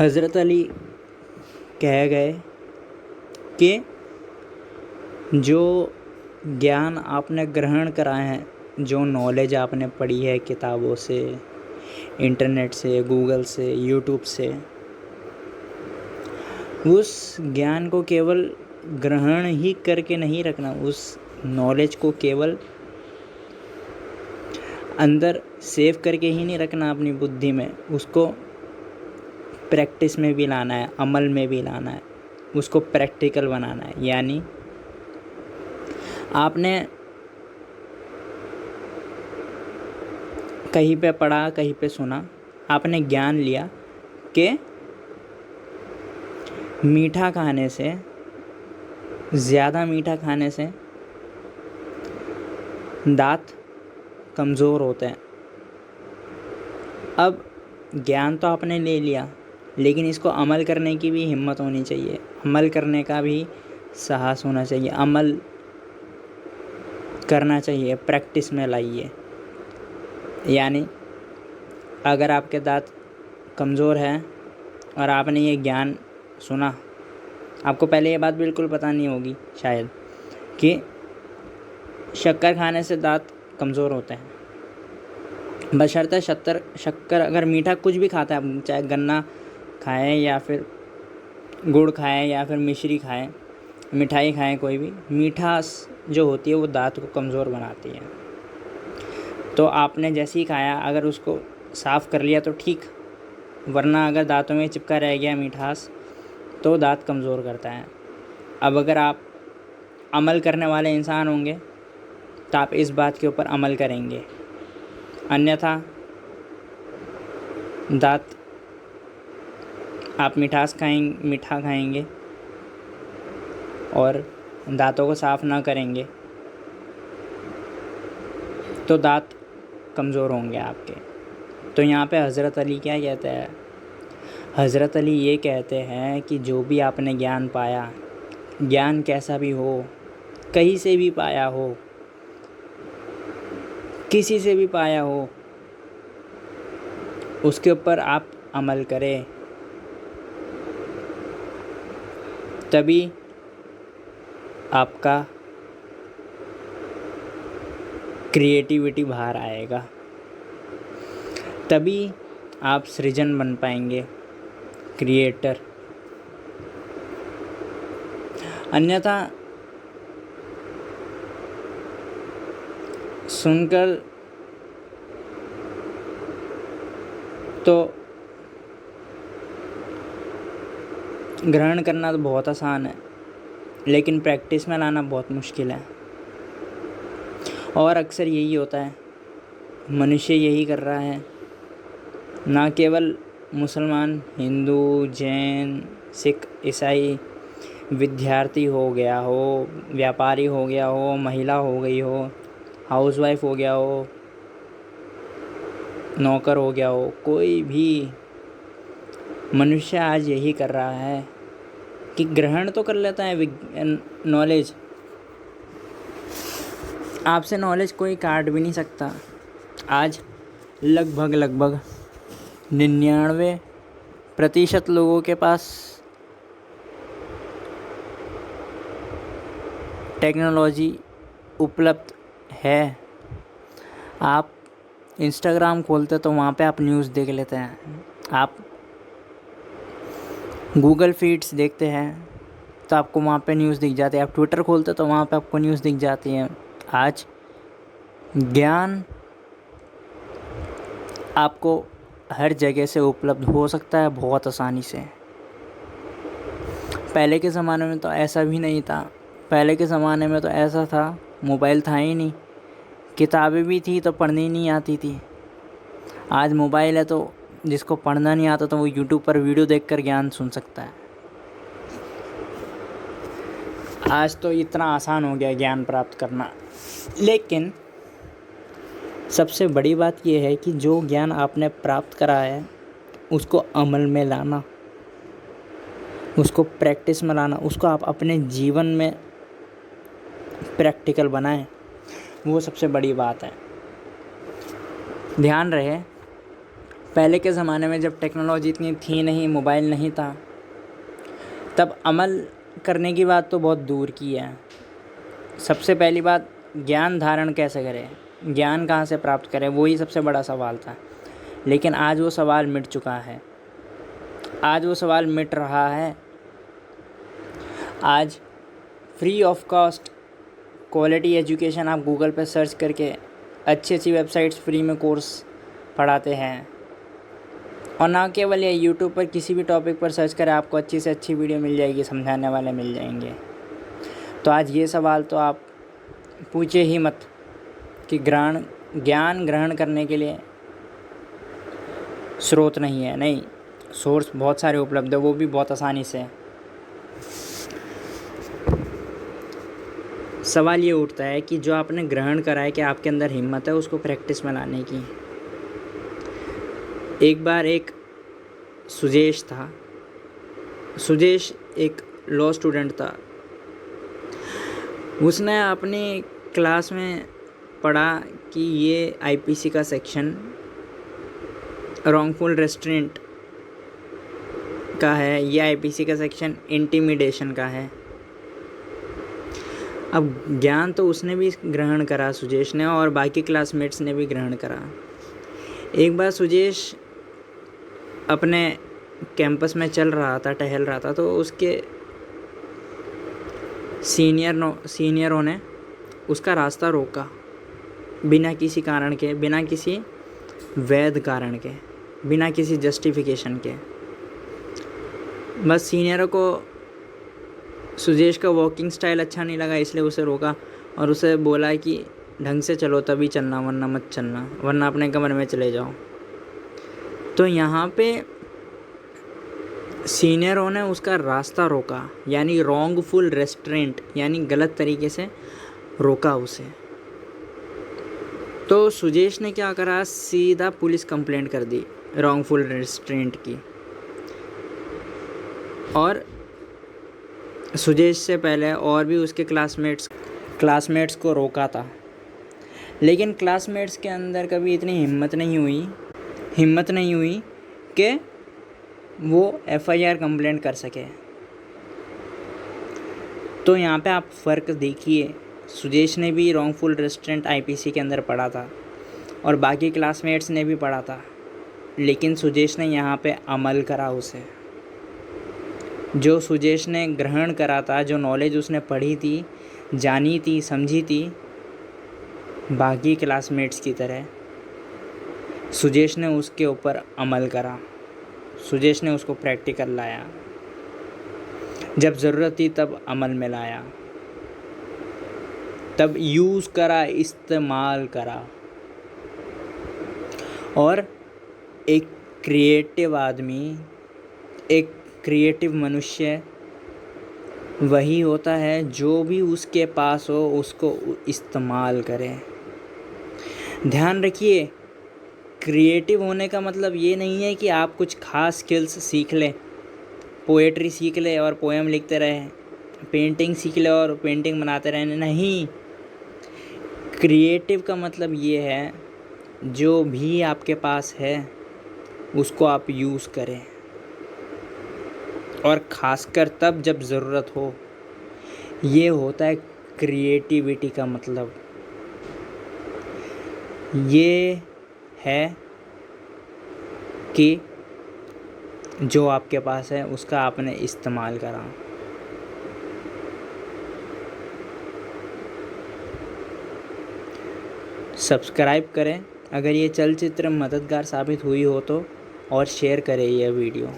हज़रत अली कह गए कि जो ज्ञान आपने ग्रहण करा है, जो नॉलेज आपने पढ़ी है किताबों से, इंटरनेट से, गूगल से, यूट्यूब से, उस ज्ञान को केवल ग्रहण ही करके नहीं रखना, उस नॉलेज को केवल अंदर सेव करके ही नहीं रखना अपनी बुद्धि में, उसको प्रैक्टिस में भी लाना है, अमल में भी लाना है, उसको प्रैक्टिकल बनाना है। यानी आपने कहीं पे पढ़ा, कहीं पे सुना, आपने ज्ञान लिया कि मीठा खाने से, ज़्यादा मीठा खाने से दांत कमज़ोर होते हैं। अब ज्ञान तो आपने ले लिया, लेकिन इसको अमल करने की भी हिम्मत होनी चाहिए, अमल करने का भी साहस होना चाहिए, अमल करना चाहिए, प्रैक्टिस में लाइए। यानी अगर आपके दांत कमज़ोर हैं और आपने ये ज्ञान सुना, आपको पहले ये बात बिल्कुल पता नहीं होगी शायद कि शक्कर खाने से दांत कमज़ोर होते हैं, बशर्ते शक्कर अगर मीठा कुछ भी खाता है, आप चाहे गन्ना खाएं या फिर गुड़ खाएं या फिर मिश्री खाएं, मिठाई खाएं, कोई भी मीठास जो होती है वो दांत को कमज़ोर बनाती है। तो आपने जैसे ही खाया, अगर उसको साफ़ कर लिया तो ठीक, वरना अगर दांतों में चिपका रह गया मिठास तो दांत कमज़ोर करता है। अब अगर आप अमल करने वाले इंसान होंगे तो आप इस बात के ऊपर अमल करेंगे, अन्यथा दांत आप मीठा खाएंगे और दांतों को साफ़ ना करेंगे तो दांत कमज़ोर होंगे आपके। तो यहाँ पे हज़रत अली क्या कहते हैं? हज़रत अली ये कहते हैं कि जो भी आपने ज्ञान पाया, ज्ञान कैसा भी हो, कहीं से भी पाया हो, किसी से भी पाया हो, उसके ऊपर आप अमल करें, तभी आपका क्रिएटिविटी बाहर आएगा, तभी आप सृजन बन पाएंगे, क्रिएटर। अन्यथा सुनकर तो ग्रहण करना तो बहुत आसान है, लेकिन प्रैक्टिस में लाना बहुत मुश्किल है। और अक्सर यही होता है, मनुष्य यही कर रहा है, ना केवल मुसलमान, हिंदू, जैन, सिख, ईसाई, विद्यार्थी हो गया हो, व्यापारी हो गया हो, महिला हो गई हो, हाउसवाइफ हो गया हो, नौकर हो गया हो, कोई भी मनुष्य आज यही कर रहा है कि ग्रहण तो कर लेता है नॉलेज, आपसे नॉलेज कोई काट भी नहीं सकता। आज लगभग 99% लोगों के पास टेक्नोलॉजी उपलब्ध है। आप इंस्टाग्राम खोलते तो वहाँ पे आप न्यूज़ देख लेते हैं, आप गूगल फीड्स देखते हैं तो आपको वहाँ पे न्यूज़ दिख जाती है, आप ट्विटर खोलते तो वहाँ पे आपको न्यूज़ दिख जाती है। आज ज्ञान आपको हर जगह से उपलब्ध हो सकता है बहुत आसानी से। पहले के ज़माने में तो ऐसा भी नहीं था, पहले के ज़माने में तो ऐसा था, मोबाइल था ही नहीं, किताबें भी थी तो पढ़नी नहीं आती थी। आज मोबाइल है तो जिसको पढ़ना नहीं आता तो वो यूट्यूब पर वीडियो देखकर ज्ञान सुन सकता है। आज तो इतना आसान हो गया ज्ञान प्राप्त करना। लेकिन सबसे बड़ी बात यह है कि जो ज्ञान आपने प्राप्त करा है उसको अमल में लाना, उसको प्रैक्टिस में लाना, उसको आप अपने जीवन में प्रैक्टिकल बनाएं, वो सबसे बड़ी बात है। ध्यान रहे पहले के ज़माने में जब टेक्नोलॉजी इतनी थी नहीं, मोबाइल नहीं था, तब अमल करने की बात तो बहुत दूर की है। सबसे पहली बात, ज्ञान धारण कैसे करें, ज्ञान कहाँ से प्राप्त करें, वही सबसे बड़ा सवाल था। लेकिन आज वो सवाल मिट चुका है, आज वो सवाल मिट रहा है। आज free of cost quality education आप गूगल पर सर्च करके अच्छी अच्छी वेबसाइट्स फ्री में कोर्स पढ़ाते हैं। और ना केवल ये, यूट्यूब पर किसी भी टॉपिक पर सर्च करें, आपको अच्छी से अच्छी वीडियो मिल जाएगी, समझाने वाले मिल जाएंगे। तो आज ये सवाल तो आप पूछे ही मत कि ज्ञान ग्रहण करने के लिए स्रोत नहीं है। नहीं, सोर्स बहुत सारे उपलब्ध है, वो भी बहुत आसानी से। सवाल ये उठता है कि जो आपने ग्रहण करा है, कि आपके अंदर हिम्मत है उसको प्रैक्टिस में लाने की। एक बार एक सुजेश था। सुजेश एक लॉ स्टूडेंट था। उसने अपनी क्लास में पढ़ा कि ये आईपीसी का सेक्शन रॉन्गफुल रेस्ट्रेंट का है, ये आईपीसी का सेक्शन इंटिमिडेशन का है। अब ज्ञान तो उसने भी ग्रहण करा, सुजेश ने, और बाकी क्लासमेट्स ने भी ग्रहण करा। एक बार सुजेश अपने कैंपस में चल रहा था, टहल रहा था, तो उसके सीनियरों ने उसका रास्ता रोका, बिना किसी कारण के, बिना किसी वैध कारण के, बिना किसी जस्टिफिकेशन के। बस सीनियरों को सुजेश का वॉकिंग स्टाइल अच्छा नहीं लगा, इसलिए उसे रोका और उसे बोला कि ढंग से चलो तभी चलना, वरना मत चलना, वरना अपने कमरे में चले जाओ। तो यहाँ पे सीनियरों ने उसका रास्ता रोका, यानी रॉन्गफुल रेस्ट्रेंट, यानी गलत तरीके से रोका उसे। तो सुजेश ने क्या करा, सीधा पुलिस कंप्लेंट कर दी रॉन्गफुल रेस्ट्रेंट की। और सुजेश से पहले और भी उसके क्लासमेट्स को रोका था, लेकिन क्लासमेट्स के अंदर कभी इतनी हिम्मत नहीं हुई कि वो एफआईआर कंप्लेंट कर सके। तो यहाँ पे आप फ़र्क देखिए, सुजेश ने भी रॉन्गफुल रेस्ट्रेंट आईपीसी के अंदर पढ़ा था और बाकी क्लासमेट्स ने भी पढ़ा था, लेकिन सुजेश ने यहाँ पे अमल करा। उसे जो सुजेश ने ग्रहण करा था, जो नॉलेज उसने पढ़ी थी, जानी थी, समझी थी, बाकी क्लासमेट्स की तरह सुजेश ने उसके ऊपर अमल करा। सुजेश ने उसको प्रैक्टिकल लाया, जब ज़रूरत थी तब अमल में लाया, तब यूज़ करा, इस्तेमाल करा। और एक क्रिएटिव आदमी, एक क्रिएटिव मनुष्य वही होता है जो भी उसके पास हो उसको इस्तेमाल करे। ध्यान रखिए, क्रिएटिव होने का मतलब ये नहीं है कि आप कुछ खास स्किल्स सीख लें, पोएट्री सीख ले और पोएम लिखते रहें, पेंटिंग सीख ले और पेंटिंग बनाते रहें। नहीं, क्रिएटिव का मतलब ये है जो भी आपके पास है उसको आप यूज़ करें, और ख़ासकर तब जब ज़रूरत हो। ये होता है क्रिएटिविटी का मतलब। ये है कि जो आपके पास है उसका आपने इस्तेमाल करा। सब्सक्राइब करें अगर ये चलचित्र मददगार साबित हुई हो तो, और शेयर करें यह वीडियो।